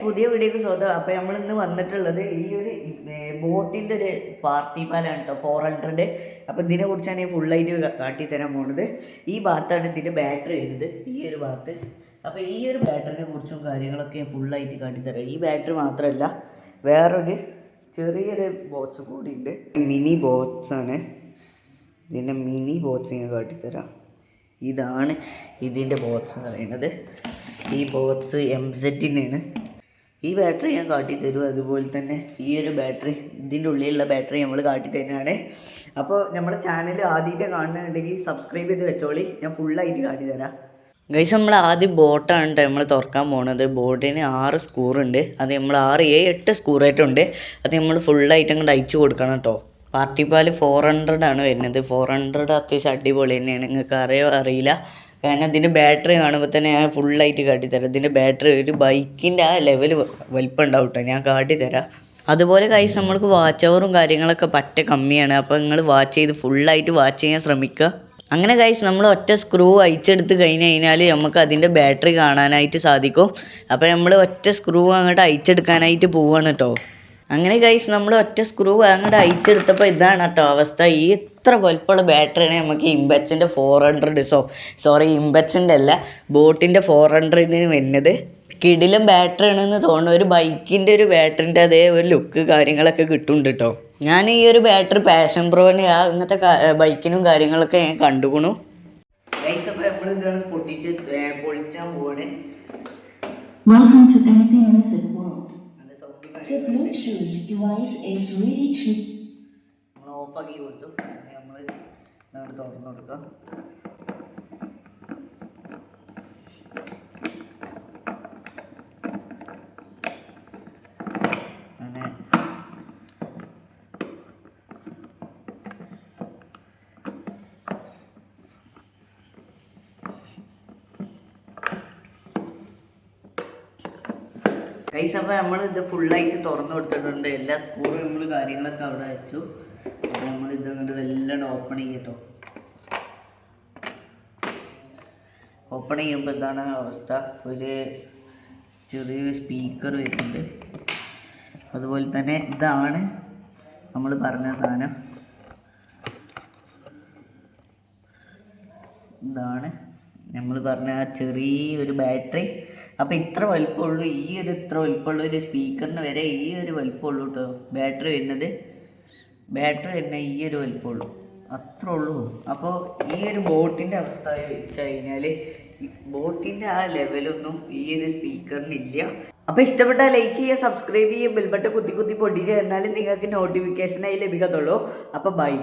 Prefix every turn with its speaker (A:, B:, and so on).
A: പുതിയ വീഡിയോക്ക് സ്വാഗതം. അപ്പോൾ നമ്മൾ ഇന്ന് വന്നിട്ടുള്ളത് ഈ ഒരു ബോട്ടിൻ്റെ ഒരു പാർട്ടി പാലാണ് കേട്ടോ, 400. അപ്പോൾ ഇതിനെ കുറിച്ചാണ് ഞാൻ ഫുള്ളായിട്ട് കാട്ടിത്തരാൻ പോകുന്നത്. ഈ ഭാഗത്താണ് ഇതിൻ്റെ ബാറ്ററി വരുന്നത്, ഈ ഒരു ഭാഗത്ത്. അപ്പോൾ ഈ ഒരു ബാറ്ററിനെ കുറിച്ചും കാര്യങ്ങളൊക്കെ ഞാൻ ഫുള്ളായിട്ട് കാട്ടിത്തരാം. ഈ ബാറ്ററി മാത്രമല്ല, വേറൊരു ചെറിയൊരു ബോക്സ് കൂടി ഉണ്ട്, മിനി ബോക്സാണ്. ഇതിൻ്റെ മിനി ബോക്സ് ഞാൻ കാട്ടിത്തരാം. ഇതാണ് ഇതിൻ്റെ ബോക്സ് എന്ന് പറയുന്നത്. ഈ ബോക്സ് MZൻ്റെയാണ്. ഈ ബാറ്ററി ഞാൻ കാട്ടിത്തരും. അതുപോലെ തന്നെ ഈ ഒരു ബാറ്ററി, ഇതിൻ്റെ ഉള്ളിലുള്ള ബാറ്ററി നമ്മൾ കാട്ടിത്തരുന്നതാണ്. അപ്പോൾ നമ്മുടെ ചാനൽ ആദ്യമായിട്ട് കാണുന്നുണ്ടെങ്കിൽ സബ്സ്ക്രൈബ് ചെയ്ത് വെച്ചോളി, ഞാൻ ഫുള്ളായിട്ട് കാട്ടിത്തരാം. ഗൈസ്, നമ്മൾ ആദ്യം ബോട്ടാണ് കേട്ടോ നമ്മൾ തുറക്കാൻ പോകുന്നത്. ബോട്ടിന് 6 സ്ക്രൂറുണ്ട്. അത് നമ്മൾ 6, 7, 8 സ്ക്രൂറായിട്ടുണ്ട്. അത് നമ്മൾ ഫുള്ളായിട്ട് അങ്ങോട്ട് അയച്ചു കൊടുക്കണം കേട്ടോ. പാർട്ടി പാൽ 400 ആണ് വരുന്നത്. 400 അത്യാവശ്യം അടിപൊളി തന്നെയാണ്. നിങ്ങൾക്ക് അറിയില്ല, കാരണം ഇതിൻ്റെ ബാറ്ററി കാണുമ്പോൾ തന്നെ ഞാൻ ഫുള്ളായിട്ട് കാട്ടിത്തരാം. ഇതിൻ്റെ ബാറ്ററി ഒരു ബൈക്കിൻ്റെ ആ ലെവൽ വലിപ്പം ഉണ്ടാവും കേട്ടോ, ഞാൻ കാട്ടിത്തരാം. അതുപോലെ ഗൈസ്, നമ്മൾക്ക് വാച്ച് അവറും കാര്യങ്ങളൊക്കെ പറ്റ കമ്മിയാണ്. അപ്പോൾ നിങ്ങൾ വാച്ച് ചെയ്ത് ഫുള്ളായിട്ട് വാച്ച് ചെയ്യാൻ ശ്രമിക്കുക. അങ്ങനെ ഗൈസ്, നമ്മൾ ഒറ്റ സ്ക്രൂ അയച്ചെടുത്ത് കഴിഞ്ഞാൽ നമുക്ക് അതിൻ്റെ ബാറ്ററി കാണാനായിട്ട് സാധിക്കും. അപ്പോൾ നമ്മൾ ഒറ്റ സ്ക്രൂ അങ്ങോട്ട് അയച്ചെടുക്കാനായിട്ട് പോവുകയാണ് കേട്ടോ. അങ്ങനെ ഗൈസ്, നമ്മൾ ഒറ്റ സ്ക്രൂ അങ്ങോട്ട് അയച്ചെടുത്തപ്പോൾ ഇതാണ് കേട്ടോ അവസ്ഥ. ഈ ഇത്ര വലുപ്പമുള്ള ബാറ്ററിയാണ് നമുക്ക് ഇമ്പെക്സിൻ്റെ 400 ഇമ്പെക്സിൻ്റെ അല്ല, ബോട്ടിൻ്റെ 400 വരുന്നത്. കിടിലും ബാറ്ററി ആണെന്ന് തോന്നുന്നു. ഒരു ബൈക്കിൻ്റെ ഒരു ബാറ്ററിൻ്റെ അതേ ഒരു ലുക്ക് കാര്യങ്ങളൊക്കെ കിട്ടുന്നുണ്ട് കേട്ടോ. ഞാൻ ഈ ഒരു ബാറ്ററി പാഷൻ പ്രോന് ഇങ്ങനത്തെ ബൈക്കിനും കാര്യങ്ങളൊക്കെ ഞാൻ കണ്ടുകൊണു ഗൈസ്. അപ്പോൾ നമ്മൾ ഇതാണ് പൊളിച്ചാൻ പോവാണ്. നമ്മൾ ഓഫാക്കി കൊടുത്തു. നമ്മൾ ഇതങ്ങോട്ട് തുറന്നു കൊടുക്കാം. അങ്ങനെ ഗൈസ്, അപ്പോൾ നമ്മൾ ഇത് ഫുള്ളായിട്ട് തുറന്നു കൊടുത്തിട്ടുണ്ട്. എല്ലാ സ്ക്രൂവും നമ്മൾ കാര്യങ്ങളൊക്കെ അവിടെ വെച്ചു. അപ്പോൾ നമ്മൾ ഇതുകൊണ്ട് എല്ലാം ഓപ്പൺ ചെയ്യും കേട്ടോ. ഓപ്പൺ ചെയ്യുമ്പോൾ എന്താണ് അവസ്ഥ, ഒരു ചെറിയൊരു സ്പീക്കർ വരുന്നുണ്ട്. അതുപോലെ തന്നെ ഇതാണ് നമ്മൾ പറഞ്ഞ സാധനം. ഇതാണ് നമ്മൾ പറഞ്ഞ ആ ചെറിയൊരു ബാറ്ററി. അപ്പോൾ ഇത്ര വലിപ്പമുള്ളൂ, ഇത്ര വലിപ്പമുള്ള ഒരു സ്പീക്കറിന് വരെ ഈ ഒരു വലിപ്പമുള്ളൂ കേട്ടോ ബാറ്ററി വരുന്നത്. ബാറ്ററി വരുന്ന ഈ ഒരു വലിപ്പമുള്ളൂ, അത്രേ ഉള്ളൂ. അപ്പോൾ ഈ ഒരു ബോട്ടിൻ്റെ അവസ്ഥ വെച്ച് കഴിഞ്ഞാൽ ബോട്ടിൻ്റെ ആ ലെവലൊന്നും ഈ ഒരു സ്പീക്കറിനില്ല. അപ്പോൾ ഇഷ്ടപ്പെട്ടാൽ ലൈക്ക് ചെയ്യുക, സബ്സ്ക്രൈബ് ചെയ്യുക, ബെൽ ബട്ടൺ കുത്തി പൊട്ടിച്ച് എന്നാലും നിങ്ങൾക്ക് നോട്ടിഫിക്കേഷനായി ലഭിക്കത്തുള്ളൂ. അപ്പോൾ ബൈ.